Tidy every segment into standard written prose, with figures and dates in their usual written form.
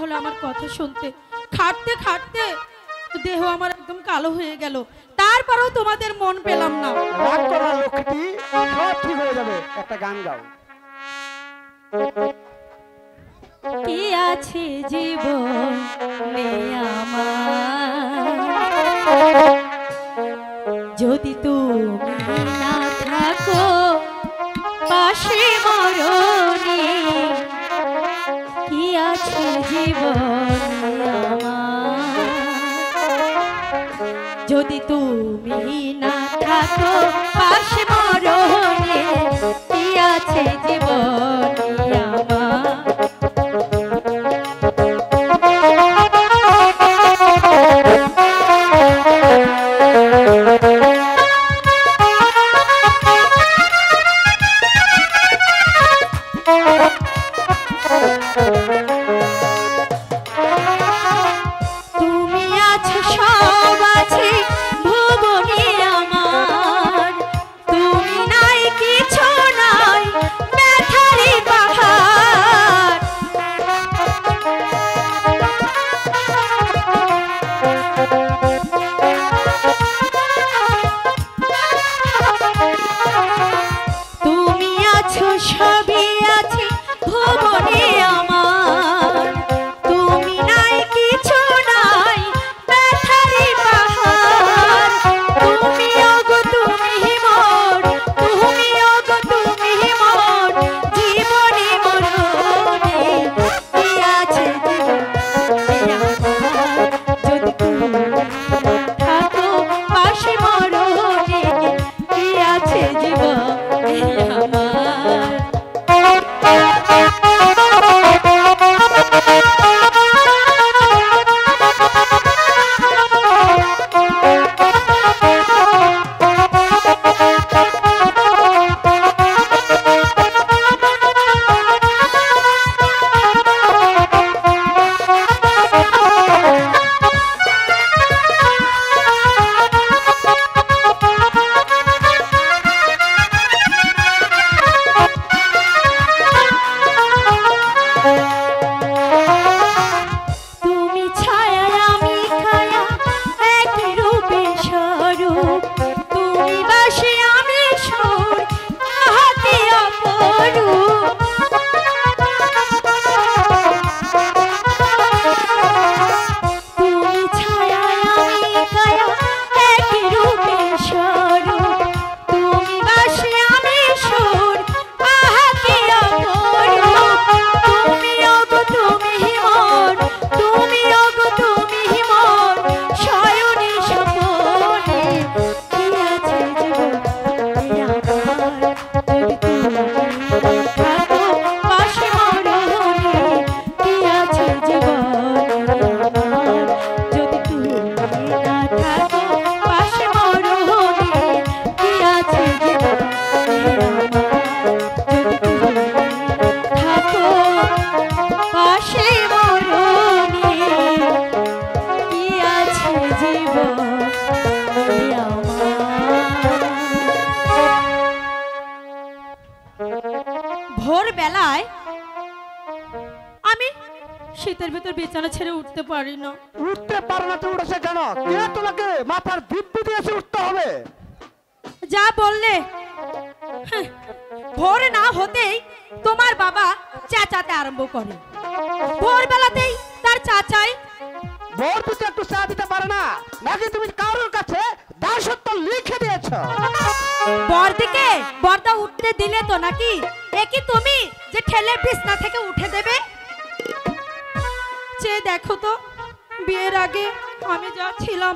হলো আমার কথা শুনতে। খাটতে খাটতে দেহ আমার একদম কালো হয়ে গেল, তারপরেও তোমাদের মন পেলাম না। রাগ করো না লক্ষ্মীটি, সব ঠিক হয়ে যাবে। একটা গান গাও। কি আছে জীবনে আমার, যদি তুমি না থাকো পাশে মরণে। কি আছে জীবনে আমার, যদি তুমি না থাকো পাশে মরণে। কি আছে জীবনে আমার। তুমি আছো সব আছে ভুবনে আমার, তুমি নাই কিছু নাই ব্যথারি পাহাড়। তুমি আছো সবই আছে ভুবনে আমার, তুমি নাই কিছু নাই ব্যথারি পাহাড়। তুমি ওগো তুমি মোর, তুমি ওগো তুমি মোর জীবনে মরণে। কি আছে জীবনে আমার, যদি তুমি থাকো পাশে মরণে। কি আছে জীবনে আমার। তুমি ছায়া আমি খায়া একই রূপে স্বরূপ, তুমি বাসে আমি সুর হাতে অপরূপ। তুমি ছায়া আমি খায়া একই রূপে স্বরূপ, তুমি বাসে আমি সুর হাতে অপরূপ। তুমি ওগো তুমি মোর, তুমি ওগো তুমি মোর শয়নে স্বপনে। কি আছে জীবনে আমার, যদি তুমি থাকো পাশে মরণে। কি আছে জীবনে আমার, যদি তুমি না থাকো পাশে মরণে। কি আছে জীবনে আমার, যদি তুমি থাকো পাশে মরণে। কি আছে জীবনে আমার। ভোরবেলায় আমি শীতের ভিতর বিছানা ছেড়ে উঠতে পারি না। উঠতে পারো না তো উঠেছে কেন? কে তোমাকে মাথার দিব্যি দিয়েছে উঠতে হবে? যা বললে, হ্যাঁ, ভোর না হতেই তোমার বাবা চেঁচাতে আরম্ভ করে। ভোরবেলাতেই তার চাচাই বর দুটো একটু চা দিতে পারে না নাকি? তুমি কারোর কাছে দাসত্ব লিখে দিয়েছো? বরদিকে বর্দা উঠতে দিলে তো নাকি? একই তুমি যে ঠেলে বিছনা থেকে উঠে দেবে? চেয়ে দেখো তো, বিয়ের আগে আমি যা ছিলাম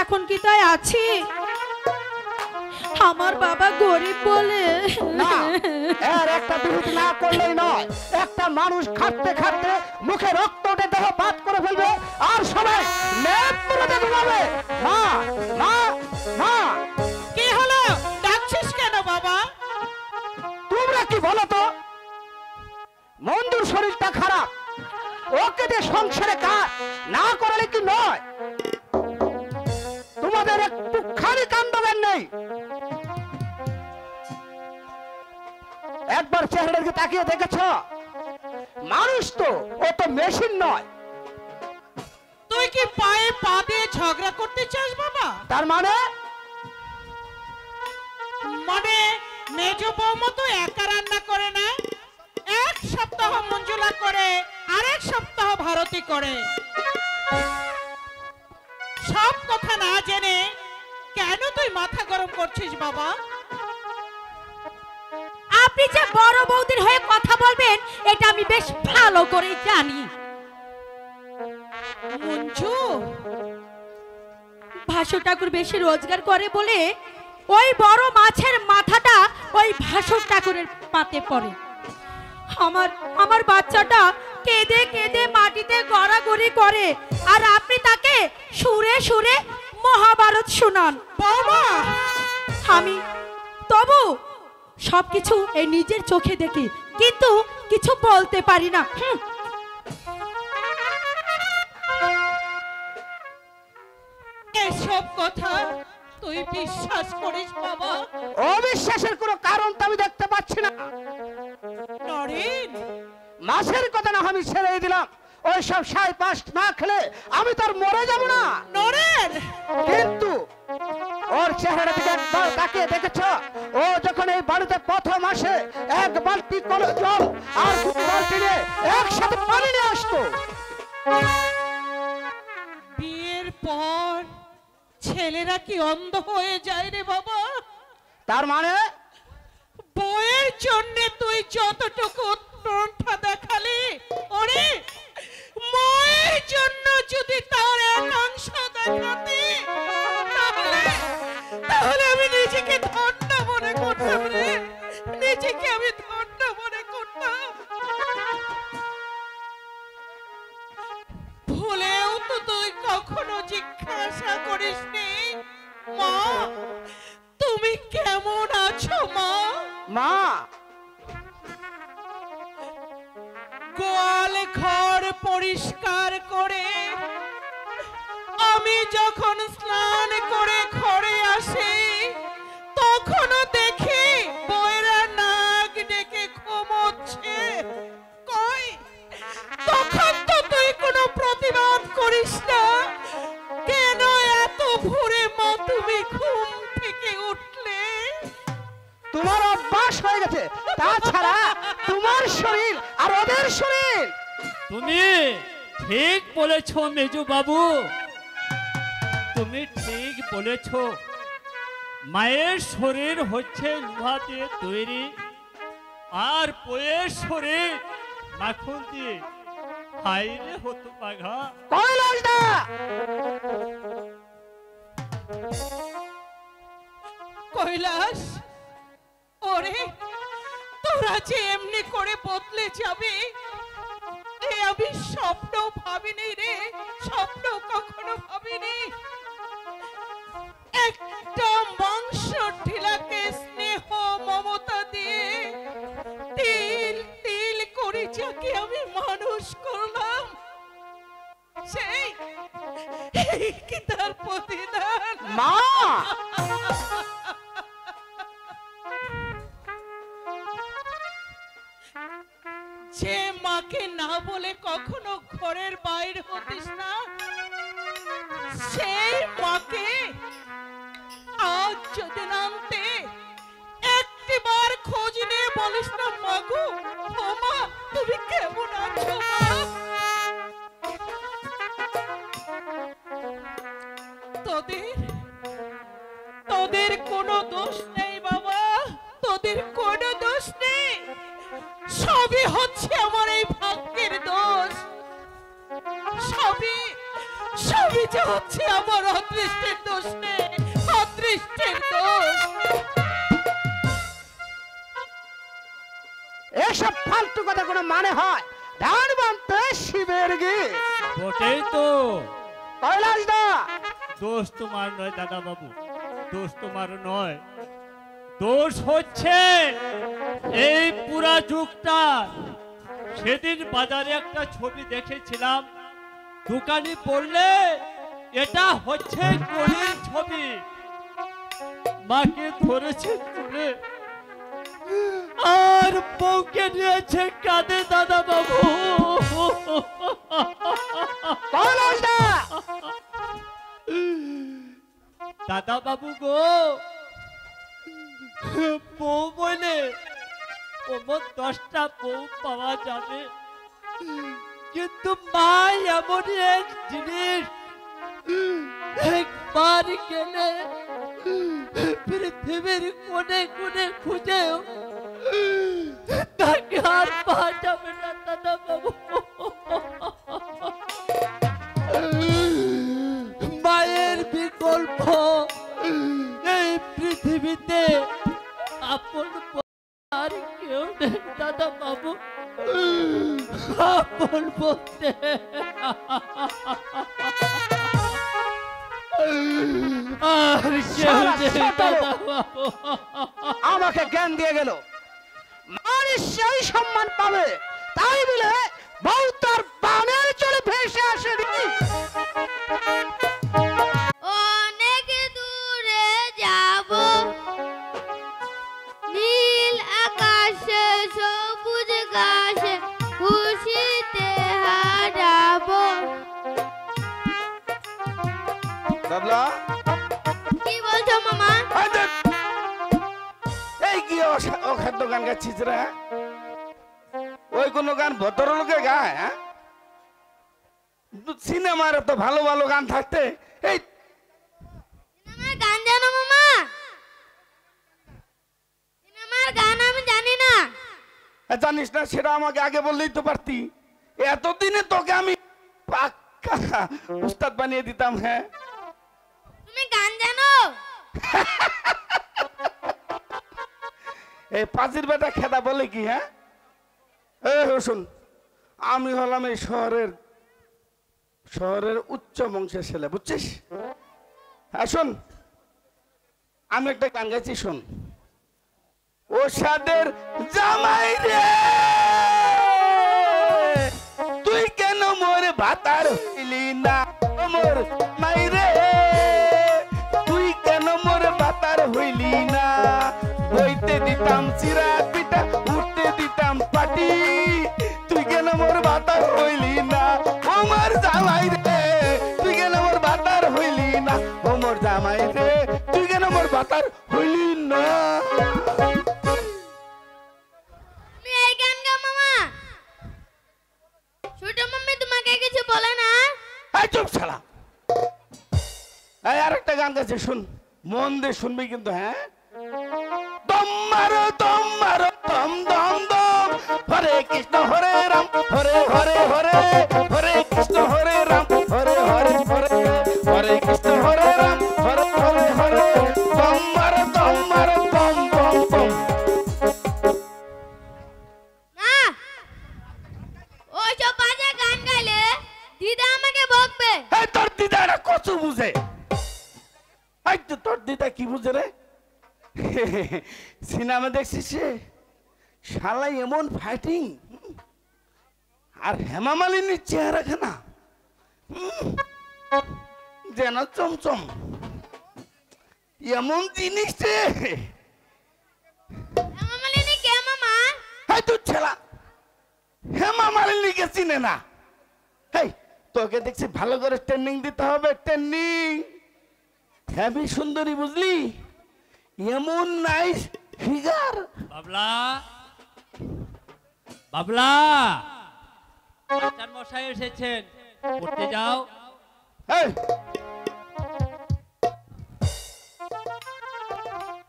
এখন কি তাই আছি? আমার বাবা গরিব বলে না, এর একটা বিহিত না করলেই নয়। একটা মানুষ খাটতে খাটতে মুখে রক্ত উঠে দেহ পাত করে ফেলবে, আর সবাই নেত্রতে ডুবাবে। মা মা মা, কি হলো? ডাকছিস কেন বাবা? তোমরা কি বলো তো? মন্দুর শরীরটা খারাপ, ওকে দিয়ে সংসারে কাজ না করলে কি নয়? তোমাদের একটুখানি কান্দবেন নেই? একবার চেহারার দিকে তাকিয়ে দেখেছ? মানুষ তো, ও তো মেশিন নয়। তুই কি পায়ে পা দিয়ে ঝগড়া করতে চাস বাবা? তার মানে মানে মেজ বৌমা তো একা রান্না করে না, এক সপ্তাহ মঞ্জুলা করে, আরেক সপ্তাহ ভারতী করে। সব কথা না জেনে কেন তুই মাথা গরম করছিস বাবা? আপনি যে বড় বৌদির হয়ে কথা বলবেন এটা আমি বেশ ভালো করে জানি। মঞ্জু, ভাসু ঠাকুর বেশি রোজগার করে বলে ওই বড় মাছের মাথাটা ওই ভাসু ঠাকুরের পাতে পড়ে। আমার বাচ্চাটা কেঁদে কেঁদে মাটিতে গড়াগড়ি করে, আর আপনি তাকে সুরে সুরে মহাভারত শোনান। বাবা আমি তবু সবকিছু এই নিজের চোখে দেখি, কিন্তু কিছু বলতে পারি না। এসব কথা তুই বিশ্বাস করিস বাবা? অবিশ্বাসের কোনো কারণ তো আমি দেখতে পাচ্ছি না। নরেন, মাছের কথা না আমি ছেড়ে দিলাম, ওই সব সাই পাশ না খেলে আমি তো আর মরে যাব না। নরেন, কিন্তু ওর চেহারা থেকে একবার তাকিয়ে দেখেছ? ও যখন এই বাড়িতে প্রথম আসে এক বালতি জল আর 2 বালতি নিয়ে একসাথে পানি নিয়ে আসতো। বিয়ের পর ছেলেরা কি অন্ধ হয়ে যায় রে বাবা? তার মানে বইয়ের জন্য তুই যতটুকু উৎকণ্ঠা দেখালি, ওরে মায়ের জন্য যদি তার একাংশ দেখাতি, তাহলে আমি নিজেকে ধন্য মনে করতাম রে, নিজেকে আমি ধন্য মনে করতাম। ভুলেও তো তুই কখনো জিজ্ঞাসা করিসনি মা তুমি কেমন আছো মা? মা গোয়াল ঘর পরিষ্কার করে আমি যখন স্নান করে ঘরে আসি, তখনও দেখি বইরা নাক ডেকে ঘুমোচ্ছে। কই তখন তো তুই কোনো প্রতিবাদ করিস না, কেন এত ভোরে মা তুমি ঘুম থেকে উঠলে? তোমার অভ্যাস হয়ে গেছে, তাছাড়া তোমার শরীর আর ওদের শরীর। তুমি ঠিক বলেছো মেজু বাবু, তুমি ঠিক বলেছো। মায়ের শরীর হচ্ছে লোহা দিয়ে তৈরি, আর বইয়ের শরীর মাখন দিয়ে। হাইরে হতো বাঘা। কৈলাসদা, কৈলাস, ওরে তোরা যে এমনি করে বদলে যাবে এ আমি স্বপ্নও ভাবিনি রে, স্বপ্ন কখনো ভাবিনি। একটা মাংস ঢিলাকে স্নেহ মমতা দিয়ে তিল তিল করে যাকে আমি মানুষ করলাম, সেই কি তার প্রতিদান? মা যে মাকে না বলে কখনো ঘরের বাইরে হতিস না, সেই মাকে আজ যদি নামতে একটিবার খোঁজ নিয়ে বলিস না মাগো, ও মা তুমি কেমন আছো মা? তোদের কোনো দোষ নেই বাবা, তোদের কোনো দোষ নেই, সবই হচ্ছে আমার এই ভাগ্যের দোষ, সবই যে হচ্ছে আমার অদৃষ্টের দোষ নেই, অদৃষ্টের দোষ। এসব ফালতু কথা কোনো মানে হয়? ধান বানতে শিবের গীত। বটেই তো। কৈলাসদা, দোষ তোমার নয় দাদা বাবু, দোষ তোমার নয়, দোষ হচ্ছে এই পুরা যুগটা। সেদিন বাজারে একটা ছবি দেখেছিলাম, দোকানে পড়লে এটা হচ্ছে কলির ছবি। মাকে ধরেছে তুলে আর বউকে নিয়েছে কাঁদে দাদা বাবু। দাদা বাবু গো, বউ বলে ওমন 10টা বউ পাওয়া যাবে, কিন্তু মা এমন এক জিনিস, একবার গেলে পৃথিবীর কোণে কোণে খুঁজেও তাকে আর পাওয়া যাবে না দাদা বাবু। মায়ের বিকল্প এই পৃথিবীতে আপন আর কেউ নেই দাদা বাবু। আপন বলতে আর কেউ নেই দাদা বাবু। আমাকে জ্ঞান দিয়ে গেল, মানুষ সেই সম্মান পাবে তাই বলে বউ তার বানের চলে ভেসে আসেনি। অনেক দূরে যাব, নীল আকাশে সবুজ ঘাসে খুশিতে হারাবো। বাবলা, কি বলছো মামা? এই কি অখাদ্য গান গাচ্ছিস রে? ওই কোন গান ভদ্রলোকে গায়? হ্যাঁ, সিনেমার এত ভালো ভালো গান থাকতে এই সিনেমার গান জানো মামা? সিনেমার গান আমি জানি না। জানিস না? সেটা আমাকে আগে বললেই তো পারতি। এতদিনে তোকে আমি পাক্কা উস্তাদ বানিয়ে দিতাম। হ্যাঁ, তুমি গান জানো? এই পাজির বেটা খেদা বলে কি? হ্যাঁ, এই শোন, আমি হলাম এই শহরের উচ্চ বংশের ছেলে, বুঝছিস? হ্যাঁ শোন, আমি একটা গান গাইছি, শোন। ও সাদের জামাই রে, তুই কেন মোর ভাতার হইলি না? মোর মাই রে, তুই কেন মোর ভাতার হইলি না? বইতে দিতাম চিরা পিঠা, উঠতে দিতাম পাটি, তুই কেন মোর ভাতার হইলি না? ও মোর জামাই রে, তুই কেন মোর ভাতার হইলি না? ও মোর জামাই রে, তুই কেন মোর ভাতার হইলি না? তুমি এই গান গাও মামা? ছোট মাম্মি তোমাকে কিছু বলে না? এই চুপ শালা। এই আরেকটা গান গাইছে, শুন, মন দিয়ে শুনবি কিন্তু। হ্যাঁ, দম মারো দম মারো দম দম দম, হরে কৃষ্ণ হরে রাম হরে হরে হরে, হরে কৃষ্ণ হরে রাম হরে হরে হরে, হরে কৃষ্ণ হরে রাম হরে হরে হরে, দম মারো দম বম বম বম। না, ওইসব বাজে গান গাইলে দিদা আমাকে বকবে। এই তোর দিদা এটা কচু বুঝে? এই তো তোর দিদা কি বুঝে রে? সিনেমা দেখছিস? শালা এমন ফাইটিং, আর হেমা মালিনীর চেহারা খানা যেন চমচম, এমন জিনিস রে। হেমা মালিনী কে মামা? এই তুই ছেলা, হেমা মালিনীকে চিনে না? এই তোকে দেখছি ভালো করে ট্রেনিং দিতে হবে, ট্রেনিং। হেভি সুন্দরী, বুঝলি? এমন নাইস ফিগার। বাবলা, বাবলা, মাস্টার মশাই এসেছেন, পড়তে যাও। এই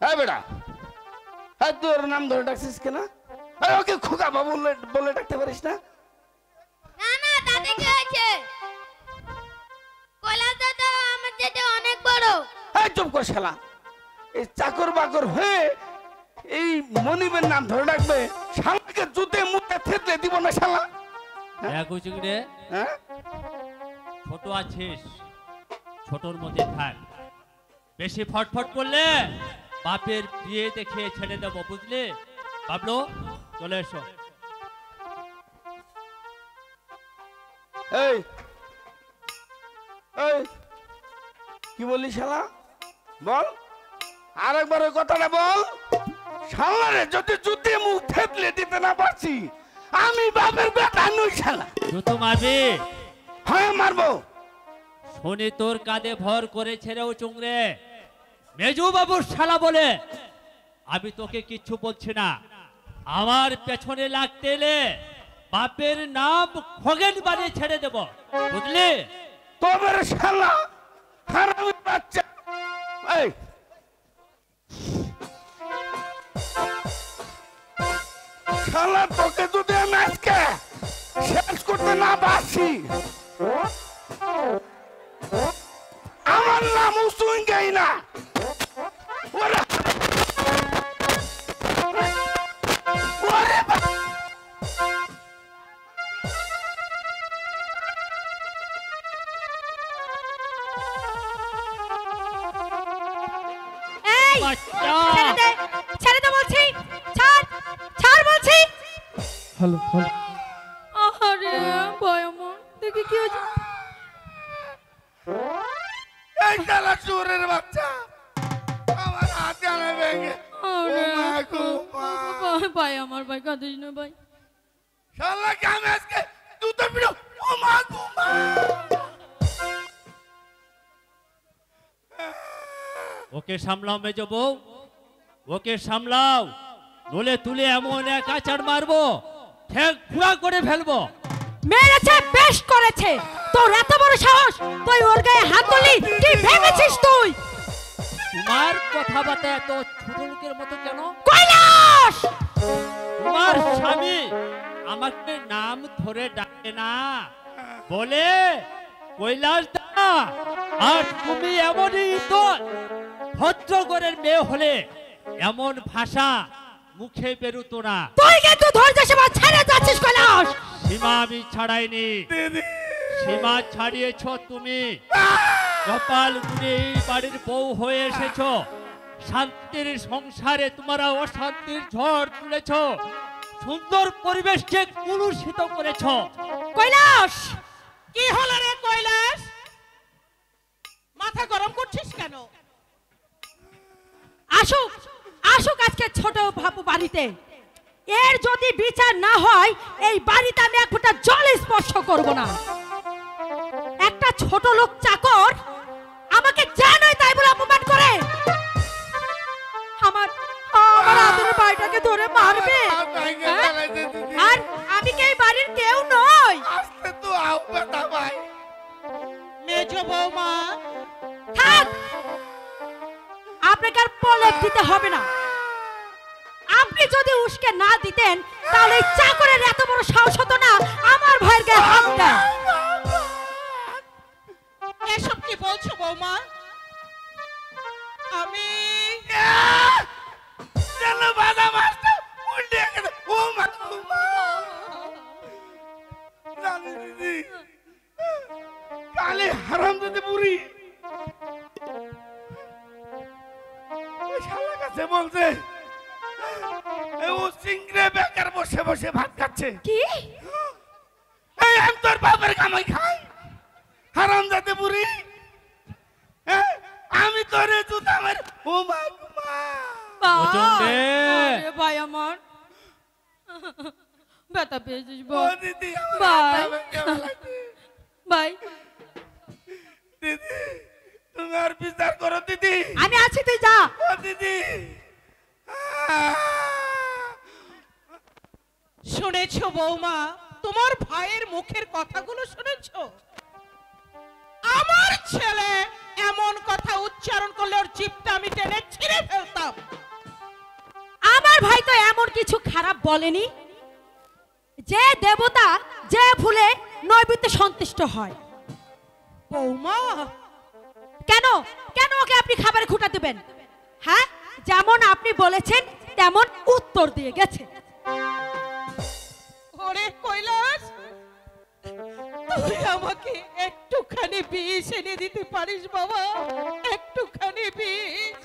এই বেটা, এই তোর নাম ধরে ডাকছিস কেন? এই ওকে খোকা বাবু বলে ডাকতে পারিস না? না না, তাতে কি হয়েছে? কৈলাস দাদা আমার যেতে অনেক বড়। এই চুপ কর শালা। এই চাকর বাকর হয়ে এই মনিবের নাম ধরে ডাকবে? শালাকে জুতে মুখে থেতলে দিব না শালা। রে হ্যাঁ, ছোট আছিস, ছোটর মধ্যে থাক। বেশি ফটফট করলে বাপের বিয়ে দেখে ছেড়ে দেবো, বুঝলে? বাবলো, চলে এসো। এই এই কি বললি শালা? বল, আরেকবার ওই কথাটা বল। শালারে যদি যুদ্ধে মুখ থেতলে দিতে না পারছি, আমি বাপের বেটা নই শালা। জুতো মারবি? হ্যাঁ মারবো। শনি তোর কাঁধে ভর করে ছেড়েও চুংরে মেজু বাবুর শালা বলে আমি তোকে কিচ্ছু বলছি না। আমার পেছনে লাগতে এলে বাপের নাম খগেন বানিয়ে ছেড়ে দেব, বুঝলি? তোদের শালা হারামি বাচ্চা। এই শালা তোকে যদি আমি আজকে শেষ করতে না পারছি, আমার নাম উসুঙ্গাই না। ওরে ওরে এই বাচ্চা! ছেড়ে দে, ছেড়ে দে বলছি, ছাড়, ছাড় বলছি। হ্যালো হ্যালো আরে ভয় আমার, দেখি কি হয়েছে। এই শালা চোরের বাচ্চা আমার হাতে আনে ভেঙে। আরে ও মা গো মা। ভাই আমার, ভাই কাঁদিস না ভাই। শালাকে আমি আজকে জুতো পিড়ো। ও মা গো মা। ওকে সামলাও মেজো বউ, ওকে সামলাও, নলে তুলে এমন এক আছাড় মারবো ঠেক পুরা করে ফেলবো। মেরেছে, বেশ করেছে। তোর এত বড় সাহস, তুই ওর গায়ে হাত তুললি, কি ভেবেছিস তুই? তোমার কথাবার্তা এত ছোট লোকের মতো কেন? কৈলাস! তোমার স্বামী আমাকে নাম ধরে ডাকে না, বলে কৈলাস দা। আর তুমি এমনই তো ভদ্রগরের মেয়ে হলে এমন ভাষা মুখে বেরোতো না। তুই কিন্তু ধৈর্য সীমা ছেড়ে যাচ্ছিস কৈলাস। সীমা আমি ছাড়াইনি, সীমা ছাড়িয়েছ তুমি। কপাল গুনে এই বাড়ির বউ হয়ে এসেছ, শান্তির সংসারে তোমরা অশান্তির ঝড় তুলেছ, সুন্দর পরিবেশকে কলুষিত করেছ। কৈলাস! কি হলো রে কৈলাস? মাথা গরম করছিস কেন? আসুক, আসুক আজকে ছোট বাবু বাড়িতে। এর যদি বিচার না হয়, এই বাড়িতে আমি এক ফোঁটা জল স্পর্শ করব না। একটা ছোট লোক চাকর আমাকে জানোই তাই বলে অপমান করে। আমার আমার আদরের ভাইটাকে ধরে মারবে, হ্যাঁ? আর আমি কি এই বাড়ির কেউ নই? আস্তে তো আও বেটা ভাই। মেজো বৌমা, থাক, আপনাকে আর প্রলেপ দিতে হবে না। আপনি যদি উস্কে না দিতেন, তাহলে এই চাকরের এত বড় সাহস হতো না আমার ভাইয়ের গায়ে হাত দেয়। এসব কি বলছো বৌমা? আমি যেন বাধা মারতে উল্টে গেছে। ও মা গো মা। জানি দিদি, কালে হারামজাদে বুড়ি ওই শালা কাছে বলছে ও সিংড়ে বেকার বসে বসে ভাত খাচ্ছে। কি? এই আমি তোর বাপের কামাই খাই, হারামজাদে বুড়ি। আমি তোরে জুতা মার। ও মা গো মা। ওজন দে। আরে ভাই আমার, ব্যথা পেয়েছিস ও বল দিদি, আমার ভাই। হাতটা কেমন লাগছে? ভাই। দিদি, তুমি আর বিচার করো দিদি। আমি আছি, তুই যা। ও দিদি। শুনেছো বৌমা? তোমার ভাইয়ের মুখের কথাগুলো শুনেছো? আমার ছেলে এমন কথা উচ্চারণ করলে ওর জিভটা আমি টেনে ছিঁড়ে ফেলতাম। আমার ভাই তো এমন কিছু খারাপ বলেনি। যে দেবতা যে ফুলে নৈবেদ্যে সন্তুষ্ট হয়। বৌমা, কেন কেন ওকে আপনি খাবারে খুঁটা দেবেন? হ্যাঁ, যেমন আপনি বলেছেন তেমন উত্তর দিয়ে গেছে। ওরে কৈলাস, তুই আমাকে একটুখানি বিষ এনে দিতে পারিস বাবা? একটুখানি বিষ।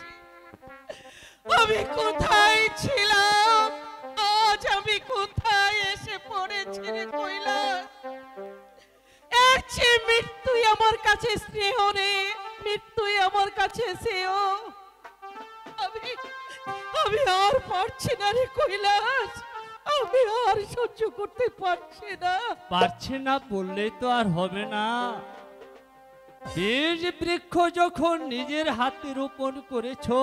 আমি কোথায় ছিলাম, আজ আমি কোথায় এসে পড়েছি রে কৈলাস? এর চেয়ে মৃত্যুই আমার কাছে স্নেহ রে, মৃত্যুই আমার কাছে স্নেহ। আমি আমি আর পারছি না রে কৈলাস, আমি আর সহ্য করতে পারছি না। পারছে না বললেই তো আর হবে না। বীজ বৃক্ষ যখন নিজের হাতে রোপণ করেছো,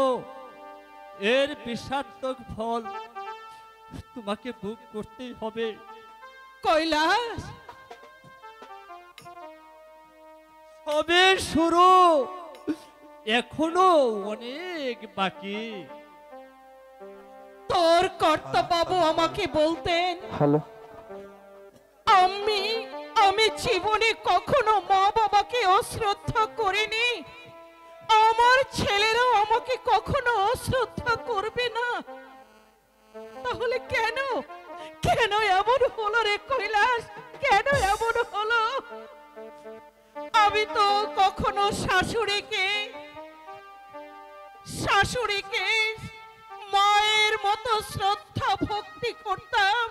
এর বিষাক্তক ফল তোমাকে ভোগ করতেই হবে। কৈলাস, সবে শুরু, এখনো অনেক বাকি। তোর কর্তাবাবু আমাকে বলতেন, হ্যালো আমি জীবনে কখনো মা বাবাকে অশ্রদ্ধা করিনি, আমার ছেলেরাও আমাকে কখনো অশ্রদ্ধা করবে না। তাহলে কেন কেন এমন হলো রে কৈলাস, কেন এমন হলো? আমি তো কখনো শাশুড়িকে মায়ের মতো শ্রদ্ধা ভক্তি করতাম।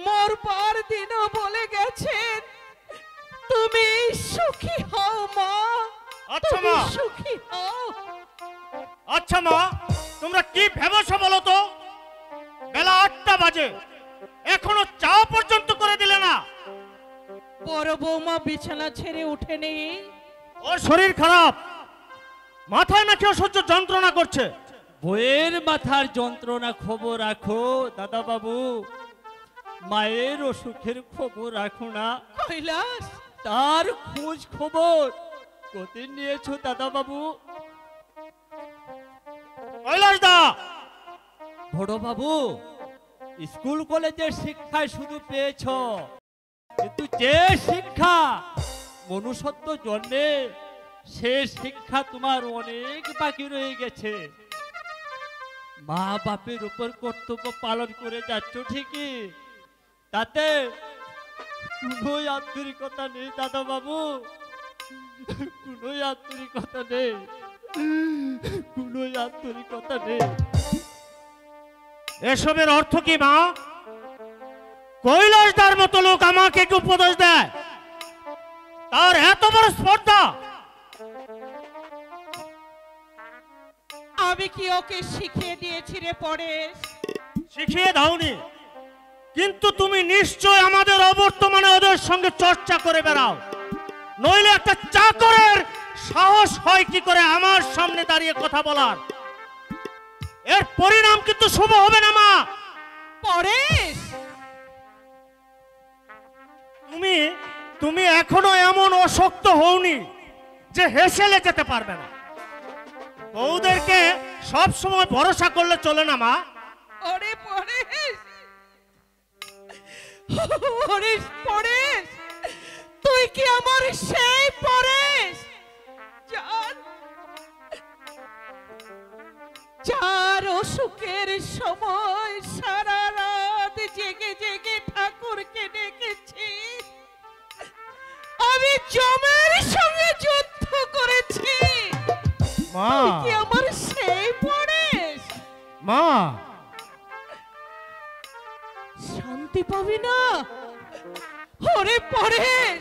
মরবার দিনও বলে গেছেন, তুমি সুখী হও মা, আচ্ছা তুমি মা। সুখী হও। আচ্ছা মা, তোমরা কি ভেবেছো বলো তো? বেলা 8টা বাজে, এখনো চা পর্যন্ত করে দিলে না। বড় বৌমা বিছানা ছেড়ে ওঠেনি। ওর শরীর খারাপ, মাথায় নাকি অসহ্য যন্ত্রণা করছে। বইয়ের মাথার যন্ত্রণা খবর রাখো দাদা বাবু, মায়ের অসুখের খবর রাখো না। কৈলাস, তার খোঁজ খবর কতদিন নিয়েছো দাদা বাবু? কৈলাস দা, বড় বাবু, স্কুল কলেজের শিক্ষায় শুধু পেয়েছ, কিন্তু যে শিক্ষা মনুষ্যত্ব জন্মে, সে শিক্ষা তোমার অনেক বাকি রয়ে গেছে। মা বাপের উপর কর্তব্য পালন করে যাচ্ছ ঠিকই, তাতে কোনো আন্তরিকতা নেই দাদা বাবু, কোনো আন্তরিকতা নেই, কোনো আন্তরিকতা নেই। এসবের অর্থ কি মা? কৈলাসদার মতো লোক আমাকে কি উপদেশ দেয়? তার এত বড় স্পর্ধা! আমি কি ওকে শিখিয়ে দিয়েছি রে পরেশ? শিখিয়ে দাওনি, কিন্তু তুমি নিশ্চয় আমাদের অবর্তমানে ওদের সঙ্গে চর্চা করে বেড়াও। নইলে একটা চাকরের সাহস হয় কি করে আমার সামনে দাঁড়িয়ে কথা বলার? এর পরিণাম কিন্তু শুভ হবে না মা। পরেশ, তুমি এখনো এমন অশক্ত হওনি যে হেসেলে যেতে পারবে না। বউদেরকে সব সময় ভরসা করলে চলে না মা। ওরে পরেশ, পরেশ, পরেশ, তুই কি আমার সেই পরেশ যার অসুখের সময় সারা রাত জেগে জেগে ঠাকুরকে ডেকেছি, আমি জমের সঙ্গে যুদ্ধ করেছি? মা, তুই কি আমার সেই পরেশ? মা, শান্তি পাবি না? ওরে পরেশ,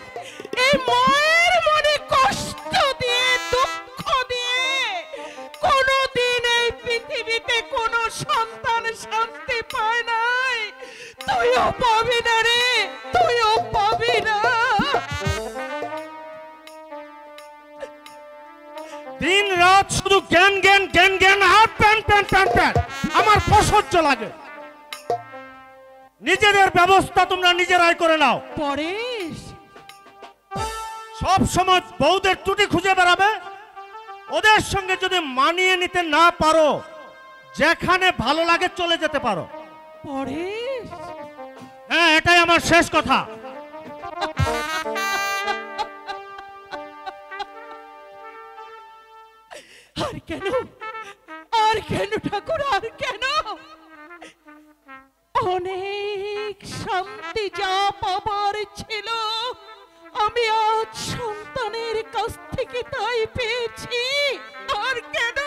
এই মায়ের মনে কষ্ট দিয়ে, দুঃখ দিয়ে কোনদিন এই পৃথিবীতে কোনো সন্তান শান্তি পায় নাই। তুইও পাবি না রে, তুইও পাবি না। দিন রাত শুধু জ্ঞান জ্ঞান জ্ঞান জ্ঞান আর প্যান প্যান প্যান প্যান, আমার অসহ্য লাগে। নিজেদের ব্যবস্থা তোমরা নিজেরাই করে নাও। পরেশ, সব সময় বউদের ত্রুটি খুঁজে বেড়াবে। ওদের সঙ্গে যদি মানিয়ে নিতে না পারো, যেখানে ভালো লাগে চলে যেতে পারো। পরেশ, হ্যাঁ, এটাই আমার শেষ কথা। আর কেন, আর কেন ঠাকুর, আর কেন? অনেক শান্তি যা পাবার ছিল, আমি আজ সন্তানের কাছ থেকে তাই পেয়েছি। আর কেন?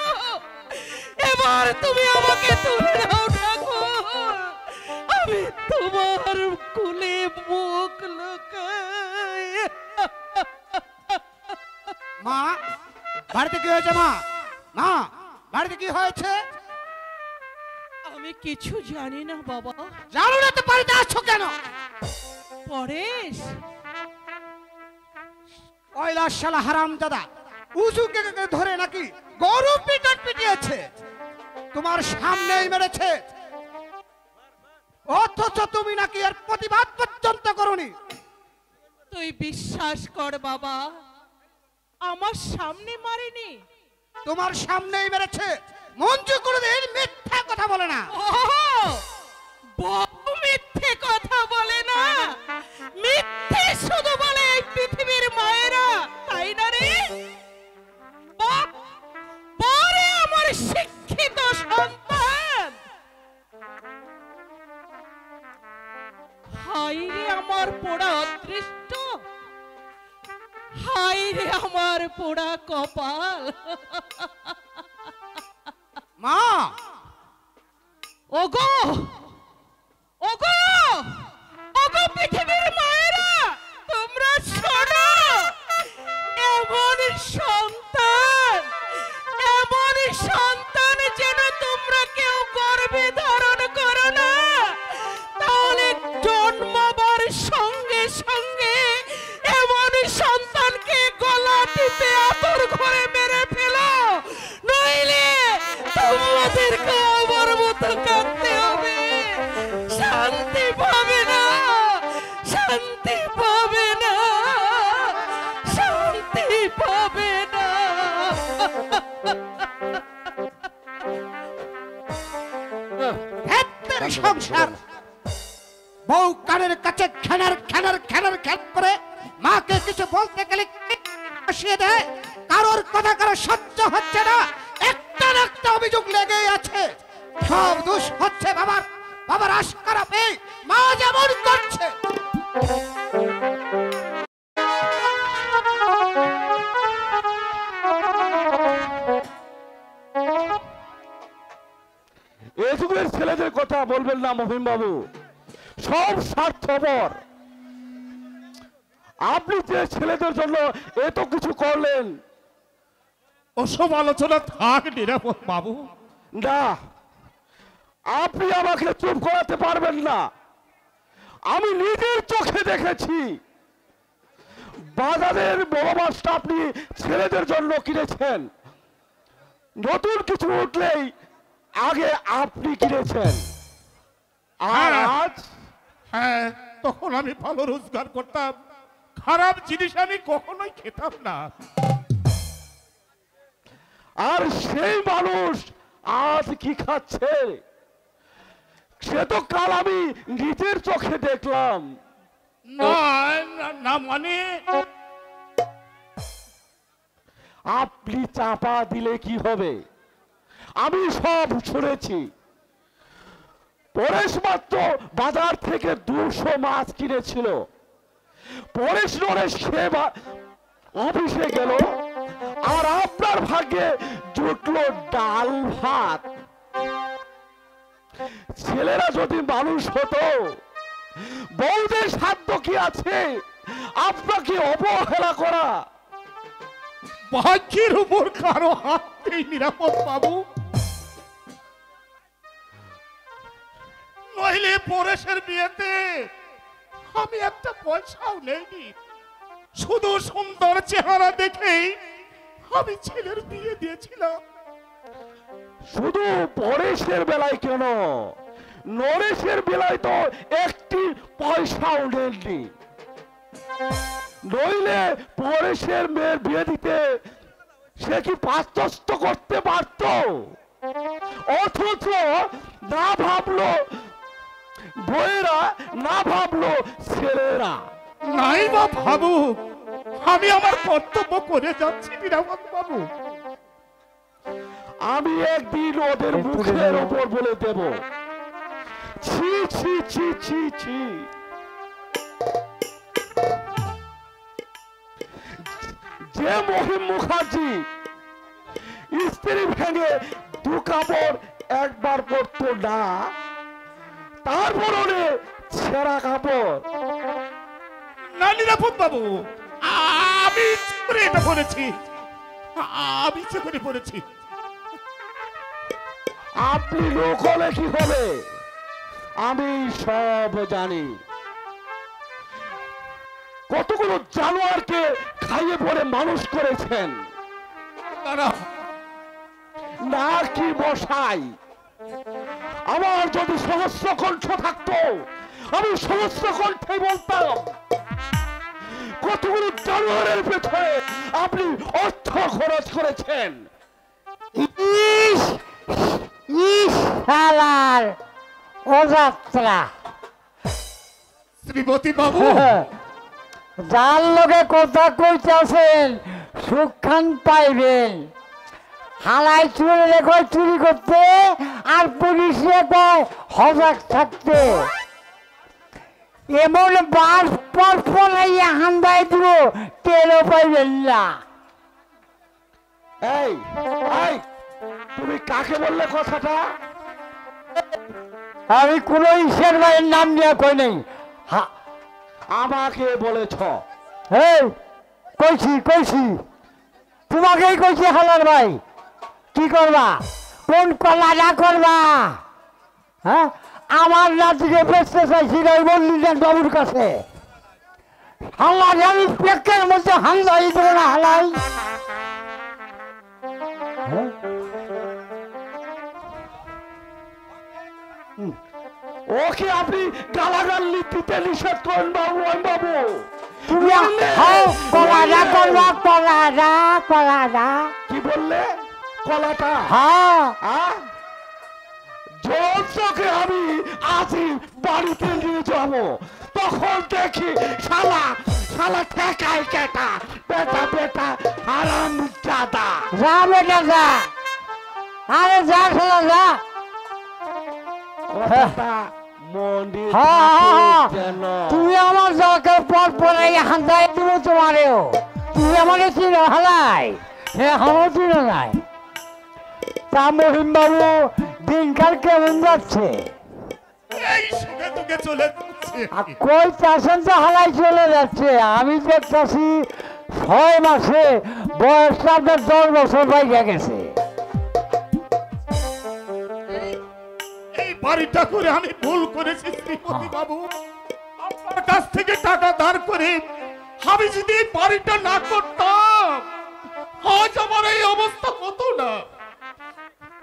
এবার তুমি আমাকে তুলে দাও ঠাকুর, আমি তোমার কোলে মুখ লুকাই। মা, বাড়িতে কি হয়েছে? মা, মা, বাড়িতে কি হয়েছে? আমি কিছু জানি না বাবা। জানো না তো বাড়িতে আসছো কেন? পরেশ, কৈলাস শালা হারামজাদা উজুকে ধরে নাকি গরু পিটিয়েছে, তোমার সামনেই মেরেছে, অথচ তুমি নাকি এর প্রতিবাদ পর্যন্ত করনি। তুই বিশ্বাস কর বাবা, আমার সামনে মারেনি। তোমার সামনেই মেরেছে। মঞ্জু কোনোদিন মিথ্যা কথা বলে না। বহু মিথ্যে কথা বলে না, মিথ্যে শুধু বলে এই পৃথিবীর মায়েরা, তাই না রে? পরে আমার শিক্ষিত সন্তান, হাই রে আমার পোড়া অদৃষ্ট, হাই রে আমার পোড়া কপাল। মা, ওগো ওগো ওগো পৃথিবীর মায়েরা, তোমরা শোনো, এমন সন্তান, এমন সন্তান যেন তোমরা কেউ গর্ভে ধারণ করো না, তাহলে জন্মাবার সঙ্গে সঙ্গে এমন সন্তানকে গলা টিপে আতর ঘরে মেরে ফেলো, নইলে তোমাদেরকে আমার মতো কাঁদতে হবে। শান্তি পাবে না, শান্তি পাবে না, শান্তি পাবে না। ধ্যাত্তেরি সংসার, বউ কানের কাছে খানার খানার খানার খ্যাত করে মাকে কিছু বলতে গেলে বসিয়ে দেয়। কারোর কথা কারো সহ্য হচ্ছে না, একটা না একটা অভিযোগ লেগেই আছে। সব দোষ হচ্ছে বাবার, বাবার আশকারা পেয়ে মা যেমন করছে। এই যুগের ছেলেদের কথা বলবেন না মহিম বাবু, সব স্বার্থপর। আপনি যে ছেলেদের জন্য এত কিছু করলেন, ওসব আলোচনা থাক নিরাপদ বাবু। না, আপনি আমাকে চুপ করাতে পারবেন না। আমি নিজের চোখে দেখেছি বাজারের বড় মাছটা আপনি ছেলেদের জন্য কিনেছেন। নতুন কিছু উঠলেই আগে আপনি কিনেছেন, আর আজ হ্যাঁ, তখন আমি ভালো রোজগার করতাম, খারাপ জিনিস আমি কখনোই খেতাম না। আর সেই মানুষ আজ কি খাচ্ছে সে তো কাল আমি নিজের চোখে দেখলাম। না না, মানে আপনি চাপা দিলে কি হবে? আমি সব শুনেছি। পরেশ মাত্র বাজার থেকে 200 মাছ কিনেছিল। পরেশ নরেশ খেয়ে অফিসে গেল, আর আপনার ভাগ্যে জুটলো ডাল ভাত। ছেলেরা যদি মানুষ হতো, বউদের সাধ্য কি আছে আপনাকে অবহেলা করা? ভাগ্যের উপর কারো হাত নেই নিরাপদ বাবু, নইলে পরেশের বিয়েতে আমি একটা পয়সাও নেইনি। শুধু সুন্দর চেহারা দেখেই আমি ছেলের বিয়ে দিয়েছিলাম। শুধু পরেশের বেলায় কেন, নরেশের বেলায় তো একটি পয়সাও নেননি। নইলে পরেশের মেয়ের বিয়ে দিতে সে কি পাত্রস্থ করতে পারত? অথচ না ভাবলো বইয়েরা, না ভাবলো ছেলেরা। নাই বা ভাবুক, আমি আমার কর্তব্য করে যাচ্ছি নিরাপদ বাবু। আমি একদিন ওদের মুখের উপর বলে দেব, ছি ছি ছি ছি ছি। যে মহিম মুখার্জি স্ত্রী ভেঙে 2 কাপড় একবার পরতো না, তার পরনে ছেঁড়া কাপড়। না নিরাপদ বাবু, আমি ইচ্ছে করে এটা করেছি, আমি ইচ্ছে করে পড়েছি। আপনি লোক হলে কি হবে? আমি সব জানি। কতগুলো জানোয়ারকে খাইয়ে পরে মানুষ করেছেন না কি মশাই? আমার যদি সহস্র কণ্ঠ থাকতো আমি সহস্র কণ্ঠে বলতাম কতগুলো জানোয়ারের পেছনে আপনি অর্থ খরচ করেছেন। ইস ইস শালার অযাত্রা। শ্রীপতি বাবু যার লগে কথা কইতাছেন সুখান পাইবেন। হালাই চুরি রেখো চুরি করতে আর পুলিশে কয় সজাগ থাকতে। এমন বাস পর পরাইয়া হান্দাই দিব টেরও পাইবেন না। এই এই তুমি কাকে বললে কথাটা? আমি কোন ঈশ্বর ভাইয়ের নাম নিয়ে কই নাই। আমাকে বলেছ। এই কইছি কইছি তোমাকেই কইছি হালার ভাই। কি করবা? কোন কলাটা করবা? হ্যাঁ আমার নাতিকে বেচতে চাইছি ওই মন্দিরের বাবুর কাছে। হাল্লা আমি পেকের মধ্যে হাল্লাই দেবো না হালাই। ওকে আপনি গালাগাল দিতে নিষেধ করেন বাবু। বাবু তুমি কলাটা করবা কলাটা কলাটা। কি বললে? কলাটা? হ্যাঁ জোর চোখে আমি আজই বাড়িতে নিয়ে যাব। তখন দেখি শালা শালা ঠেকাই কেটা বেটা বেটা হারাম দাদা। যা বেটা যা। আরে যা শালা যা। কথাটা মনে যেন। তুমি আমার দরকার পর পরাই হান্দাই দিব তোমারেও। তুমি আমাকে চিনো হালাই? হ্যাঁ আমার চিনো নাই। তা মহিম বাবু দিনকাল কেমন যাচ্ছে? এই সুখে তোকে চলে যাচ্ছে। কই চাষেন তো হালাই চলে যাচ্ছে। আমি দেখতেছি 6 মাসে বয়সটা আপনার 10 বছর বাইরে গেছে। এই বাড়িটা করে আমি ভুল করেছি শ্রীপতি বাবু। আপনার কাছ থেকে টাকা ধার করে আমি যদি এই বাড়িটা না করতাম আজ আমার এই অবস্থা হতো না।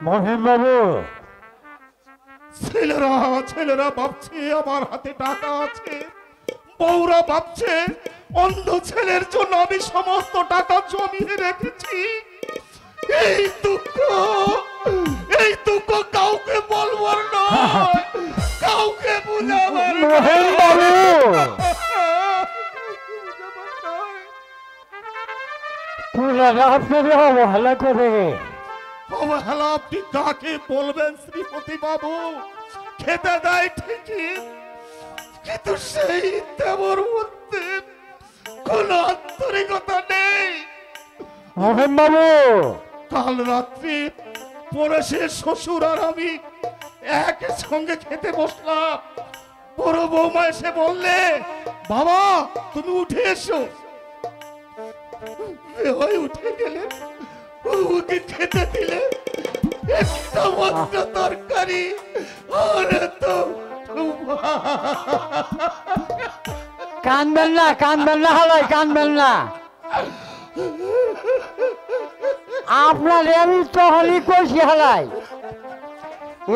মহিম বাবু ছেলেরা ভাবছে আমার হাতে টাকা আছে, বউরা ভাবছে অন্ধ ছেলের জন্য আমি সমস্ত টাকা জমিয়ে রেখেছি। এই দুঃখ কাউকে বলবার নয়, কাউকে বুঝাবার মহিম বাবু পুরা আপনাকে অবহেলা করে। অবহেলা আপনি কাকে বলবেন শ্রীপতি বাবু? খেতে দেয় ঠিকই, কিন্তু সেই দেবর মধ্যে কোন আন্তরিকতা নেই। মহিম বাবু কাল রাত্রি পরেশের শ্বশুর আর আমি একই সঙ্গে খেতে বসলাম। বড় বৌমা এসে বললে, বাবা তুমি উঠে এসো। বেহয় উঠে গেলে, ওকে খেতে দিলে একটা মাত্র তরকারি আর তো কানবেন না হালাই কানবেন না। আপনার আমি তখনই কইছি হালাই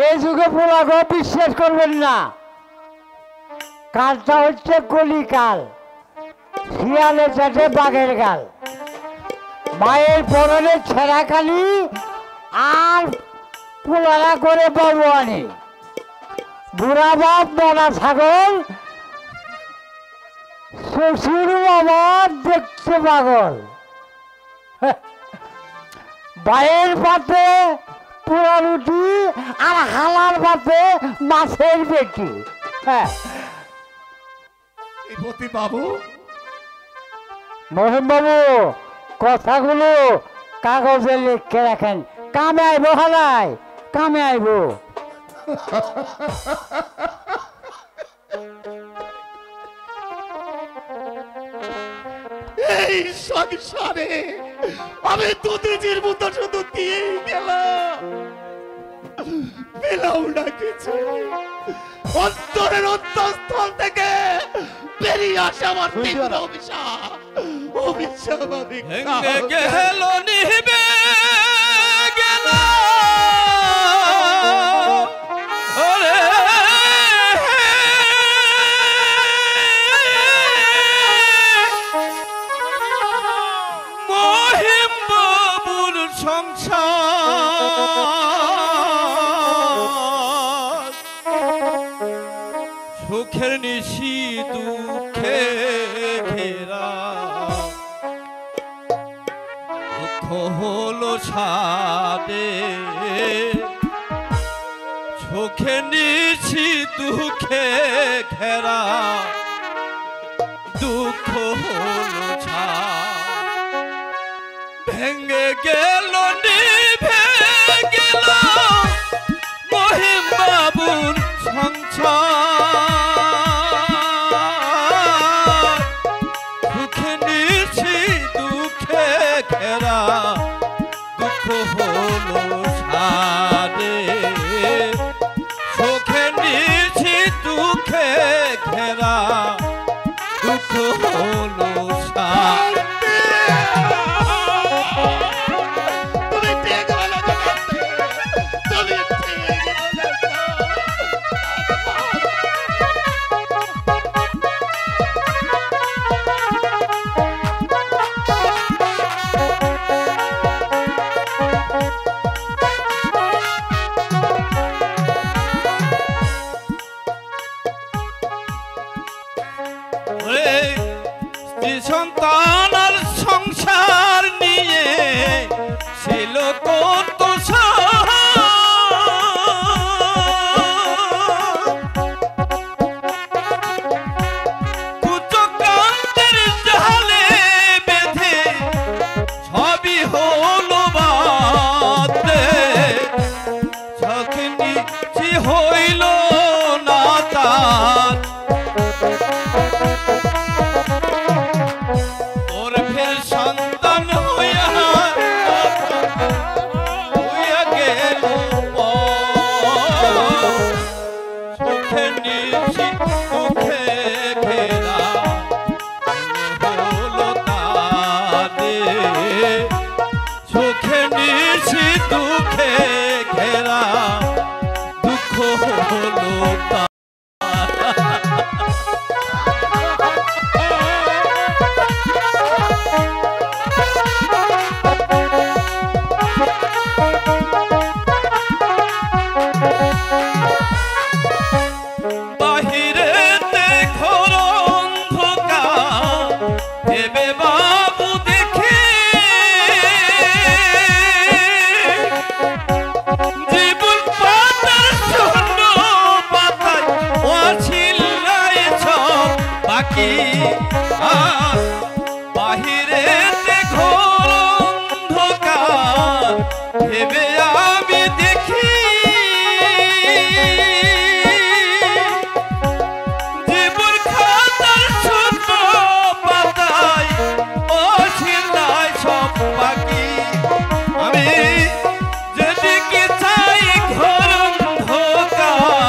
এই যুগে পোলাগো বিশ্বাস করবেন না। কালটা হচ্ছে কলিকাল, শিয়ালের সাথে বাঘের গাল। মায়ের পরনে ছেঁড়া কালি আর পোলারা করে বড়ুয়ানি। বুড়া বাপ মরা ছাগল, শ্বশুর বাবা দেখতে পাগল। বাইয়ের পাতে পোড়া রুটি আর হালার পাতে মাছের পেটি। বাবু মহিম বাবু কথাগুলো কাগজে লিখে রাখেন। কামে আইব হালাই, কামে আইব। এই সংসারে আমি দুধের মতো শুধু দিয়েই গেলাম। পেলাম না কিছু। অন্তরের অন্তঃস্থল থেকে বেরিয়ে আসে আমার তীব্র অভিশাপ। অভিশাপ আমি ভেঙে গেল নিভে গেল ওরে মহিম বাবুর সংসার সুখের নিশি দুঃখে ঘেরা দুঃখ হলো ছাদে সুখে নিশি দুঃখে ঘেরা দুঃখ হলো ছাদ ভেঙে গেল নিভে গেল মহিম বাবুর সংসার সুখে নিশি দুঃখে ঘেরা দুঃখ হলো সারে সুখে নিশি দুঃখে ঘেরা দুঃখ হলো সারে তুমি ঠিক বলে তুমি ঠিক স্ত্রী সন্তান আর সংসার নিয়ে ছিল কত কুচক্রান্তের জালে বেঁধে সবই হলো বাদে সখনি হইল না তার ওর ফের সন্তান হইয়া গেল সুখে নিশি দুঃখে ঘেরা হলো তারে সুখে নিশি দুঃখে ঘেরা দুঃখ হলো তার বাহিরেতে ঘোর অন্ধকার দেবে বাবু দেখে জীবন পাতার শূন্য পাতায় অছিল্লায় সব বাকি আর বাহিরেতে ঘোর অন্ধকার ভেবে আমি দেখি জীবন খাতার শূন্য পাতায় অছিল্লায় সব বাকি আমি যেদিকে চাই ঘোর অন্ধকার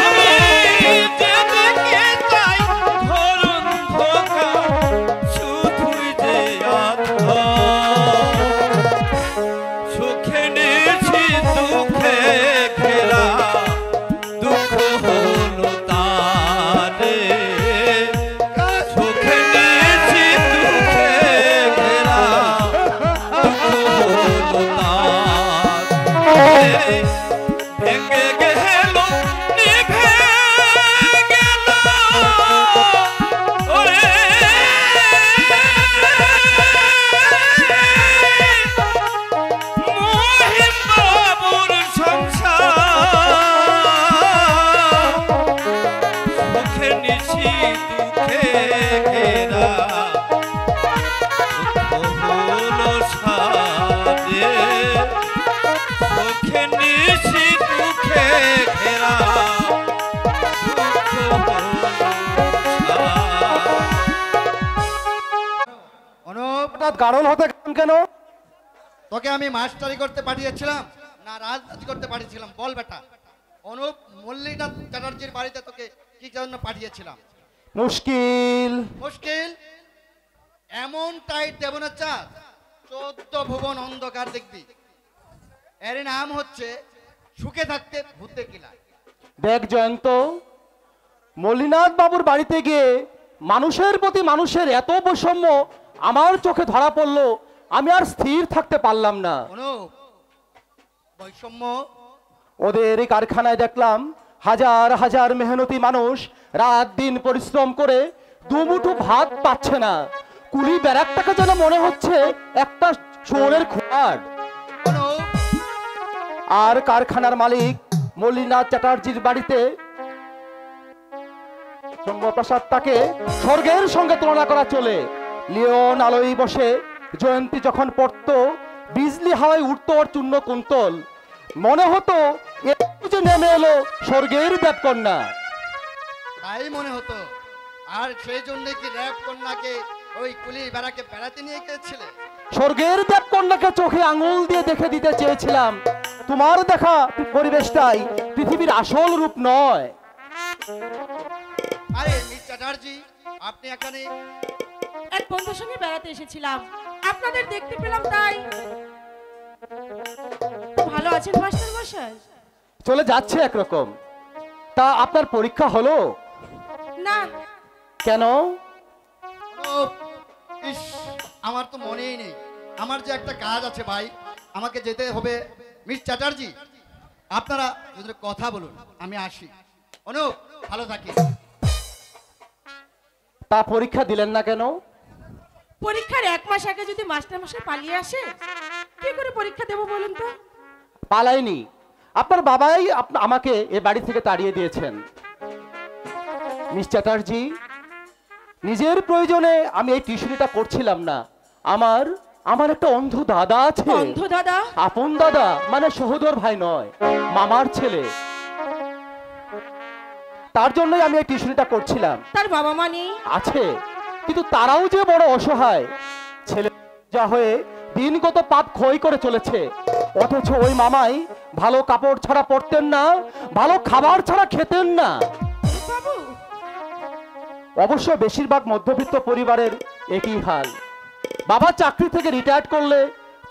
আমি যেদিকে চাই ঘোর অন্ধকার শুধুই যে সুখে নিশি দুঃখে ঘেরা দুঃখ হলো তারে সুখে নিশি দুঃখে ঘেরা দুঃখ হলো তারে ভেঙে গেল নিভে গেল ওরে মহিম বাবুর সংসার সুখে নিশি দুঃখে ঘেরা দুঃখ হলো সারে সুখে নিশি দুঃখে ঘেরা দুঃখ হলো সারে অনুপ গাড়ল হতে কেন তোকে আমি মাস্টারি করতে পাঠিয়েছিলাম না রাজনীতি করতে পাঠিয়েছিলাম বল বেটা। অনুপ মল্লিকনাথ চ্যাটার্জির বাড়িতে তোকে কি জন্য পাঠিয়েছিলাম? মুশকিল মুশকিল এমন টাইট দেব না চাঁদ 14 ভুবন অন্ধকার দেখবি। এর নাম হচ্ছে সুখে থাকতে ভূতে কিলায়। দেখ জয়ন্ত, মল্লিনাথ বাবুর বাড়িতে গিয়ে মানুষের প্রতি মানুষের এত বৈষম্য আমার চোখে ধরা পড়লো, আমি আর স্থির থাকতে পারলাম না। অনুপ বৈষম্য ওদের এই কারখানায় দেখলাম হাজার হাজার মেহনতি মানুষ রাত দিন পরিশ্রম করে দুমুঠো ভাত পাচ্ছে না। কুলি ব্যারাকটাকে যেন মনে হচ্ছে একটা চোরের খোয়ার। আর কারখানার মালিক মল্লিনাথ চ্যাটার্জির বাড়িতে শম্ভপ্রসাদ তাকে স্বর্গের সঙ্গে তুলনা করা চলে। লিওন আলোয় বসে জয়ন্তী যখন পড়তো, বিজলি হাওয়ায় উঠতো ওর চূর্ণ কুন্তল, মনে হতো যে নেমে এলো স্বর্গের দেবকন্যা। তাই মনে হতো। আর সেই জন্য কি র্যাব কন্যাকে ওই কুলি বেড়াকে বেড়াতে নিয়ে গিয়েছিলে? স্বর্গের দেবকন্যাকে চোখে আঙুল দিয়ে দেখে দিতে চেয়েছিলাম। তোমার দেখা পরিবেশটাই পৃথিবীর আসল রূপ নয়। আরে মিস চ্যাটার্জি, আপনি এখানে? এক বন্ধুর সঙ্গে বেড়াতে এসেছিলাম, আপনাদের দেখতে পেলাম তাই। ভালো আছেন মাস্টার মশাই? চলে যাচ্ছে একরকম। তা আপনার পরীক্ষা হলো? না। কেন? ইস, আমার তো মনেই নেই। আমার যে একটা কাজ আছে ভাই, আমাকে যেতে হবে। মিস চ্যাটার্জি, আপনারা যদি কথা বলুন, আমি আসি। অনুপ ভালো থাকি। তা পরীক্ষা দিলেন না কেন? পরীক্ষার 1 মাস আগে যদি মাস্টার মশাই পালিয়ে আসে, কি করে পরীক্ষা দেব বলুন তো? পালাইনি, আপনার বাবাই আমাকে এ বাড়ি থেকে তাড়িয়ে দিয়েছেন। মিস চ্যাটার্জি, নিজের প্রয়োজনে আমি এই টিউশনিটা করছিলাম না। আমার একটা অন্ধ দাদা আছে। অন্ধ দাদা? আপন দাদা মানে সহোদর ভাই নয়, মামার ছেলে। তার জন্যই আমি এই টিউশনিটা করছিলাম। তার বাবা মা নেই? আছে, কিন্তু তারাও যে বড় অসহায়। ছেলে যা হয়ে দিনগত পাপ ক্ষয় করে চলেছে, অথচ ওই মামাই ভালো কাপড় ছাড়া পরতেন না, ভালো খাবার ছাড়া খেতেন না। অবশ্য বেশিরভাগ মধ্যবিত্ত পরিবারের একই হাল। বাবা চাকরি থেকে রিটায়ার করলে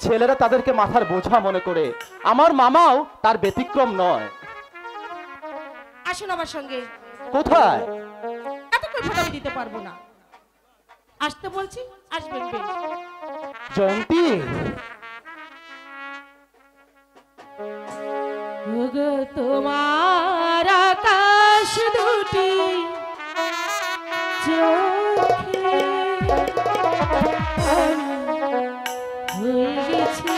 ছেলেরা তাদেরকে মাথার বোঝা মনে করে। আমার মামাও তার ব্যতিক্রম নয়। আসুন আমার সঙ্গে। কোথায়? এত কথা আমি দিতে পারবো না। আসতে বলছি, আসবেন বেশ। জয়ন্তী, ওগো তোমার আকাশ দুটি চোখে হয়ে গেছে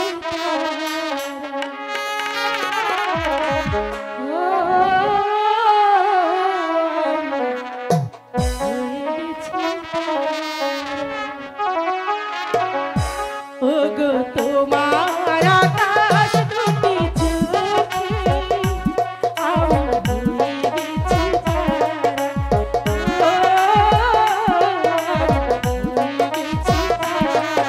ওগো তোমার আকাশ দুটি চোখে আমার হয়ে গেছে হয়ে গেছে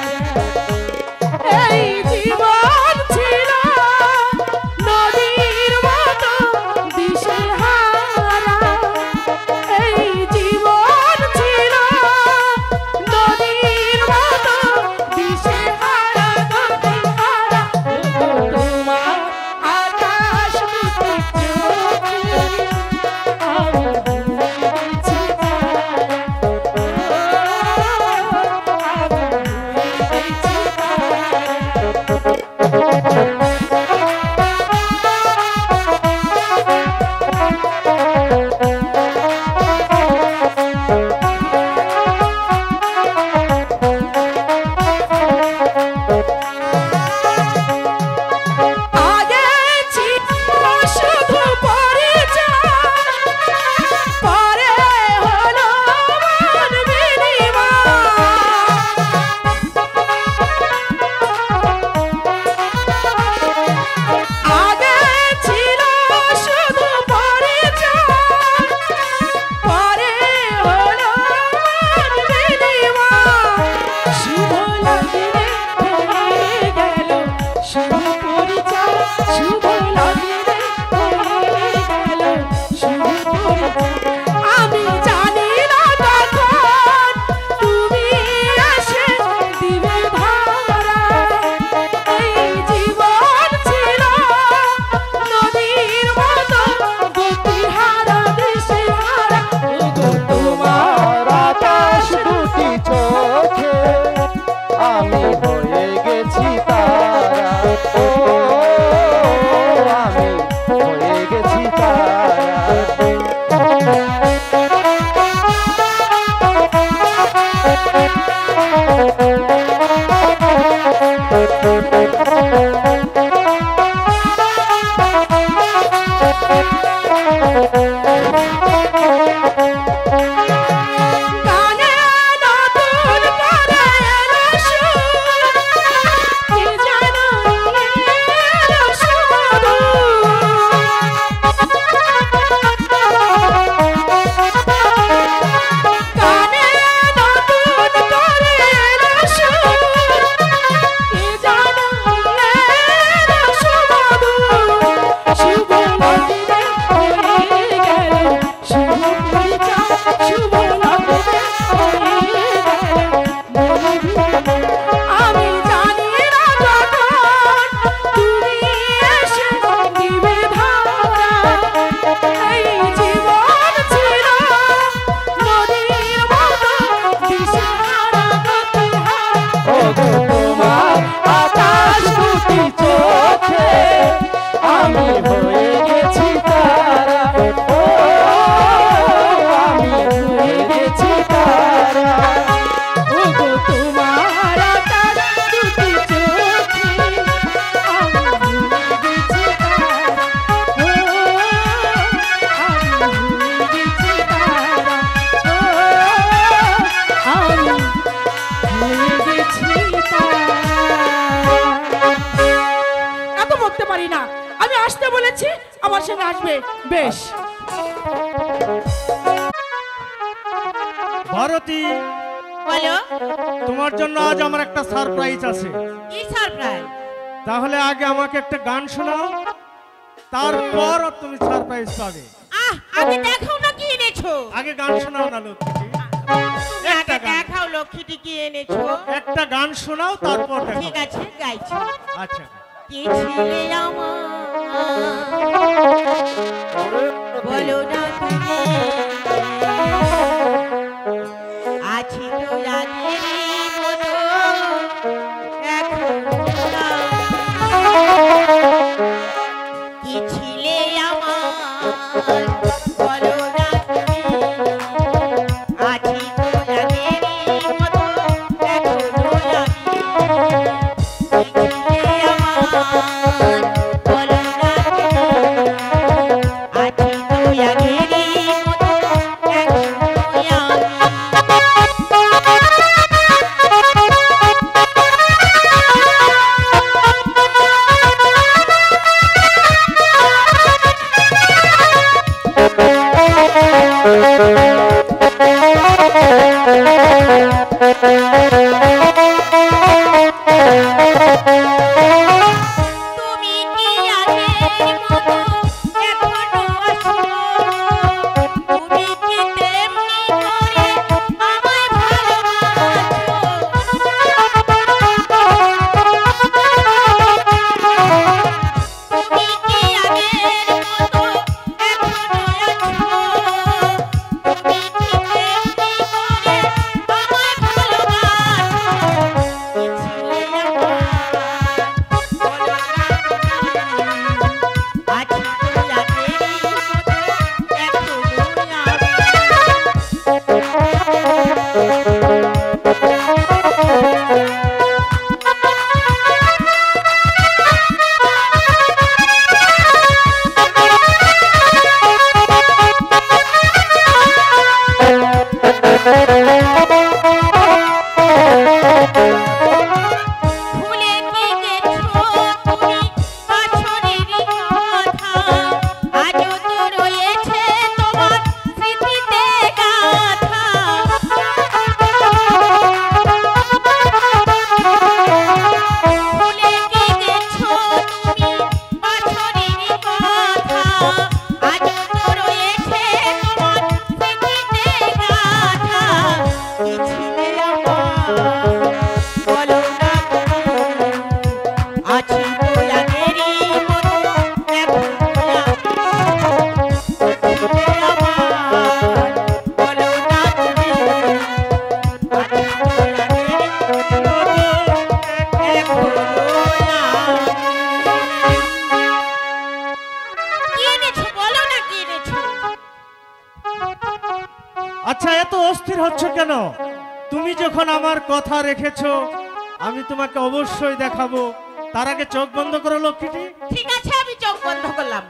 গেছে তারা ও গো তোমার আকাশ দুটি চোখে আমি ভুলে গেছি তারা ও আমি ভুলে গেছি তারা ও আমি ভুলে গেছি তারা। এত বলতে পারি না, আমি আসতে বলেছি আমার সঙ্গে আসবে। বেশ ভারতী, বলো তোমার জন্য আজ আমার একটা সারপ্রাইজ আছে। কি সারপ্রাইজ? তাহলে আগে আমাকে একটা গান শোনাও, তারপর তুমি সারপ্রাইজ পাবে। আগে দেখাও না কি এনেছো। আগে গান শোনাও না লক্ষ্মীটি, একটা গান দেখাও লক্ষ্মীটি কি এনেছো। একটা গান শোনাও তারপর দেখাও। ঠিক আছে গাইছি। আচ্ছা, কি ছিলে আমার বলো না তুমি আছি তো আগের মতো এখন না। কি ছিলে আমার বলো না তুমি আছি তো আগের মতো এখন না। কি ছিলে আমার বলো না তুমি আছি তো আগের মতো এখন তুমি কি আগের মতো এখনো আছো? তুমি কি তেমনি করে আমায় ভালোবাসো? তুমি কি আগের মতো এখনো আছো? তুমি কি তেমনি করে আমায় ভালোবাসো? কি ছিলে আমার বলো না তুমি আছি তো আগের মতো এখনো ভুলে কি গেছো তুমি বছরের কথা আজও তো রয়েছে তোমার স্মৃতিতে গাথা। ভুলে কি গেছো তুমি বছরের কথা আজও তো রয়েছে তোমার স্মৃতিতে গাথা। কি ছিলে আমার বলো না তুমি আছি তো আগেরই মতো এখন আমার বলো না তুমি আছি তো আগেরই মতো এখন কি এনেছো বলো না কি এনেছো। আচ্ছা, এত অস্থির হচ্ছ কেন? তুমি যখন আমার কথা রেখেছো আমি তোমাকে অবশ্যই দেখাবো। তার আগে চোখ বন্ধ করো লক্ষ্মীটি। ঠিক আছে আমি চোখ বন্ধ করলাম।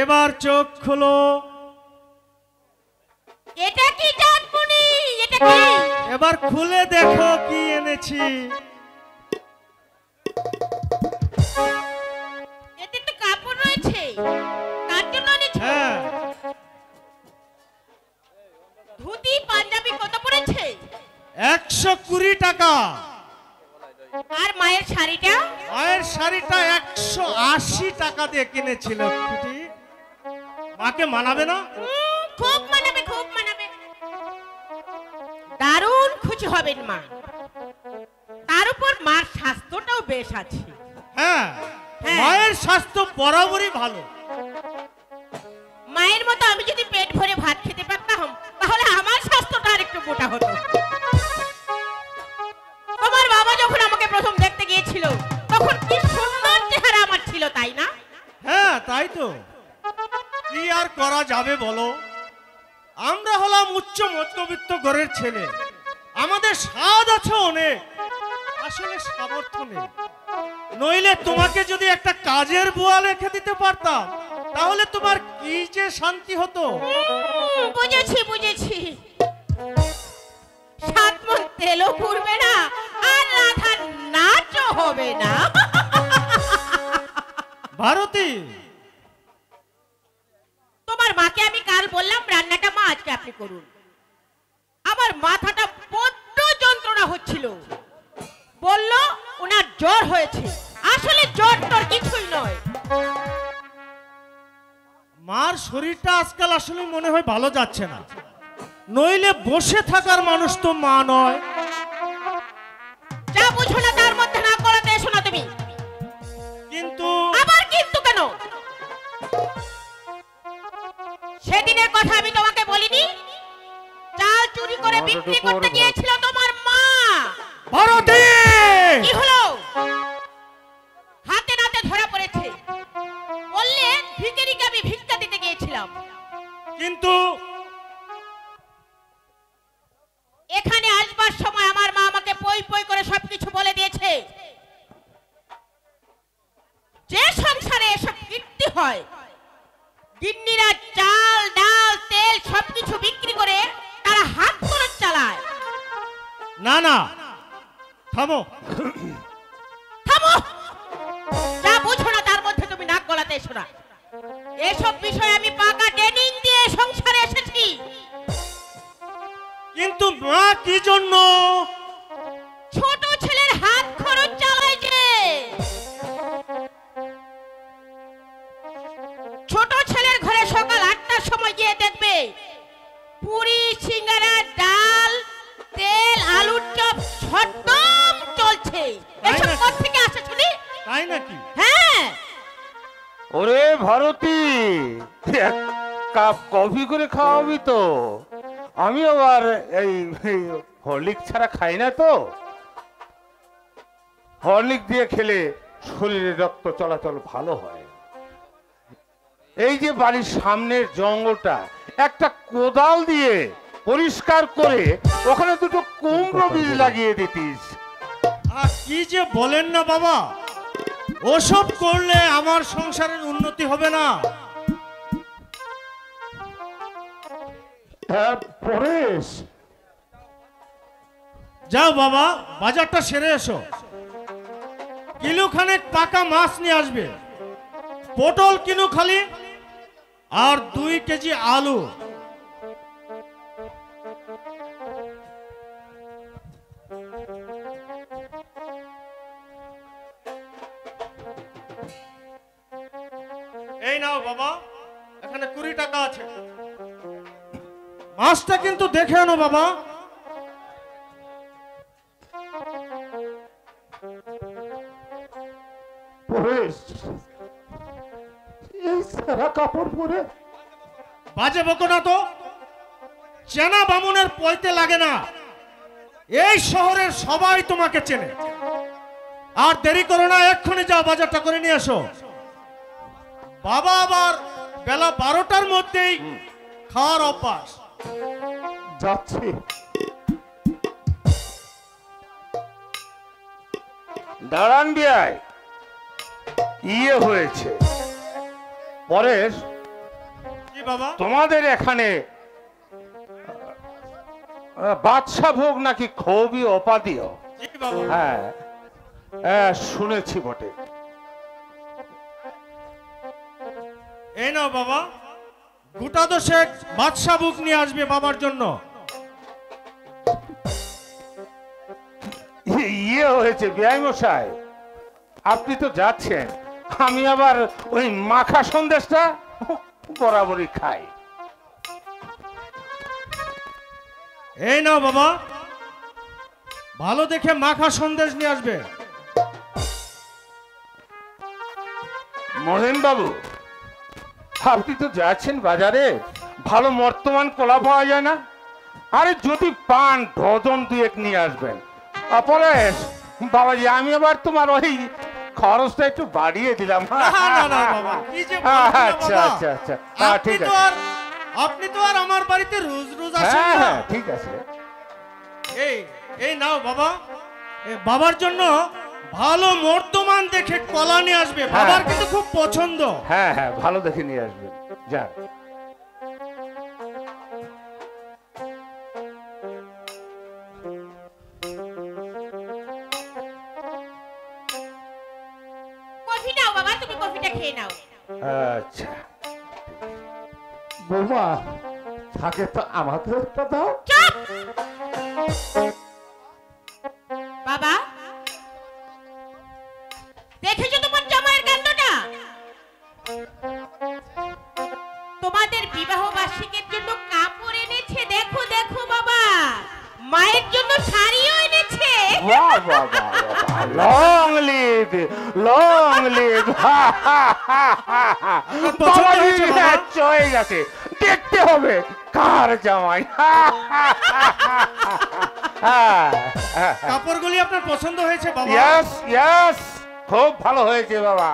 এবার চোখ খোলো। এটা কি জানমুনি? এটা কি? এবার খুলে দেখো কি এনেছি। এতে তো কাপড় রয়েছে। কার জন্য এনেছো? হ্যাঁ, ধুতি পাঞ্জাবি কত পড়েছে? 120 টাকা। আর মায়ের শাড়িটা? মায়ের শাড়িটা 180 টাকা দিয়ে কিনেছি লক্ষ্মীটি। মাকে মানাবে না? খুব মানাবে, খুব মানাবে। দারুণ খুশি হবেন মা। তার উপর মার স্বাস্থ্যটাও বেশ আছে। হ্যাঁ, হ্যাঁ। মায়ের স্বাস্থ্য বরাবরই ভালো। মায়ের মতো আমি যদি পেট ভরে ভাত খেতে পারতাম তাহলে আমার স্বাস্থ্যটা আর একটু মোটা হতো। তোমার বাবা যখন আমাকে প্রথম দেখতে গিয়েছিল তখন কি সুন্দর চেহারা আমার ছিল, তাই না? হ্যাঁ, তাই তো। কি আর করা যাবে বলো? আমরা হলাম উচ্চ উচ্চ মধ্যবিত্ত ঘরের ছেলে, আমাদের স্বাদ আছে অনেক, আসলে সামর্থ্য নেই। নইলে তোমাকে যদি একটা কাজের বুয়া রেখে দিতে পারতাম, তাহলে তোমার কি যে শান্তি হতো। বুঝেছি বুঝেছি, 7 মণ তেলও পুড়বে না আর রাধার নাচও হবে না। ভারতী, তোমার মাকে আমি কাল বললাম রান্নাটা মা আজকে আপনি করুন। আমার মাথাটা বড্ড যন্ত্রণা হচ্ছিল, বলল ওনার জ্বর হয়েছে। আসলে জ্বর টর কিছুই নয়। মার শরীরটা আজকাল আসলে মনে হয় ভালো যাচ্ছে না, নইলে বসে থাকার মানুষ তো মা নয়। যা বুঝো না তার মধ্যে না করাতে এসো না তুমি। কিন্তু আবার কিন্তু কেন? সেদিনের কথা আমি তোমাকে বলিনি? চাল চুরি করে বিক্রি করতে গিয়েছিল তোমার মা। ভারতী, কি হলো? হাতে নাতে ধরা পড়েছে। বললে ভিখারিকে আমি ভিক্ষা দিতে গিয়েছিলাম। কিন্তু এখানে আসবার সময় আমার মা আমাকে পই পই করে সবকিছু বলে দিয়েছে। যে সংসারে এসব কীর্তি হয়, গিন্নিরা চাল ডাল তেল সবকিছু বিক্রি করে তারা হাত খরচ চালায়। না না, থামো থামো, যা বুঝো না তার মধ্যে তুমি নাক গলাতে এসো না। এসব বিষয়ে আমি পাকা ট্রেনিং দিয়ে সংসারে এসেছি। কিন্তু মা কি জন্য? ছোট ছেলের হাত খরচ চালায় যে। ছোট ছেলের ঘরে সকাল 8টার সময় গিয়ে দেখবে পুরি সিঙ্গারা ডাল তেল আলুর চপ সদ্যম চলছে। এসব কোত্থেকে আসে শুনি? তাই নাকি? হ্যাঁ। ওরে ভারতী, এক কাপ কফি করে খাওয়াবি তো? আমি আবার এই হরলিক্স ছাড়া খাই না তো। হরলিক্স দিয়ে খেলে শরীরে রক্ত চলাচল ভালো হয়। এই যে বাড়ির সামনের জঙ্গলটা একটা কোদাল দিয়ে পরিষ্কার করে ওখানে দুটো কুমড়ো বীজ লাগিয়ে দিতিস। আর কি যে বলেন না বাবা, ওসব করলে আমার সংসারের উন্নতি হবে না। পরেশ, যাও বাবা, বাজারটা সেরে এসো। কিলো খানেক পাকা মাছ নিয়ে আসবে, পটল কিলো খালি, আর 2 কেজি আলু। এই নাও বাবা, এখানে 20 টাকা আছে। মাছটা কিন্তু দেখে আনো বাবা। পরেশ, এই সারা কাপড় পরে বাজে বকো না তো, চেনা বামুনের পয়তে লাগে না। এই শহরের সবাই তোমাকে চেনে। আর দেরি করো না, এক্ষুনি যাও বাজারটা করে নিয়ে এসো। বাবা আবার বেলা 12টার মধ্যেই খাওয়ার অভ্যাস। যাচ্ছে। দাঁড়ান বিয়াই, ইয়ে হয়েছে পরেশ, কি বাবা? তোমাদের এখানে বাদশা ভোগ নাকি খুবই অপাদীয়। কি বাবা? হ্যাঁ হ্যাঁ, শুনেছি বটে। এই নাও বাবা, গোটা 10 বাদশা বুক নিয়ে আসবে বাবার জন্য। ইয়ে হয়েছে বিয়াই মশাই, আপনি তো যাচ্ছেন, আমি আবার ওই মাখা সন্দেশটা বরাবরই খাই। এই নাও বাবা, ভালো দেখে মাখা সন্দেশ নিয়ে আসবে। মহেন বাবু, আপনি তো যাচ্ছেন বাজারে, ভালো বর্তমান কলা পাওয়া যায় না? আরে যদি পান ডজন 2 নিয়ে আসবেন। পরেশ বাবাজি, আমি আবার তোমার ওই খরচটা একটু বাড়িয়ে দিলাম। না না না বাবা, কি যে বলছেন না আচ্ছা বাবা। আচ্ছা আচ্ছা, আপনি ঠিক তো আছে। আর আপনি তো আর আমার বাড়িতে রোজ রোজ আসেন হ্যাঁ না। হ্যাঁ ঠিক আছে। এই এই নাও বাবা, বাবার জন্য ভালো মর্তমান দেখে কলা নিয়ে আসবে, বাবার কিন্তু খুব পছন্দ। হ্যাঁ হ্যাঁ ভালো দেখে নিয়ে আসবেন, যান। কফি নাও বাবা, তুমি কফিটা খেয়ে নাও। আচ্ছা বৌমা, থাকে তো আমাদের দাও। চুপ বাবা, দেখেছো তোমার জামাইয়ের কাণ্ডটা? তোমাদের বিবাহ বার্ষিকীর জন্য কাপড় এনেছে, দেখো দেখো বাবা, মায়ের জন্য শাড়িও এনেছে। বাহ বাহ বাহ বাহ, লং লিভ, লং লিভ। বাবা চয়ে গেছে, দেখতে হবে কার জামাই। কাপড়গুলি আপনার পছন্দ হয়েছে বাবা? ইয়েস ইয়েস, খুব ভালো হয়েছে বাবা।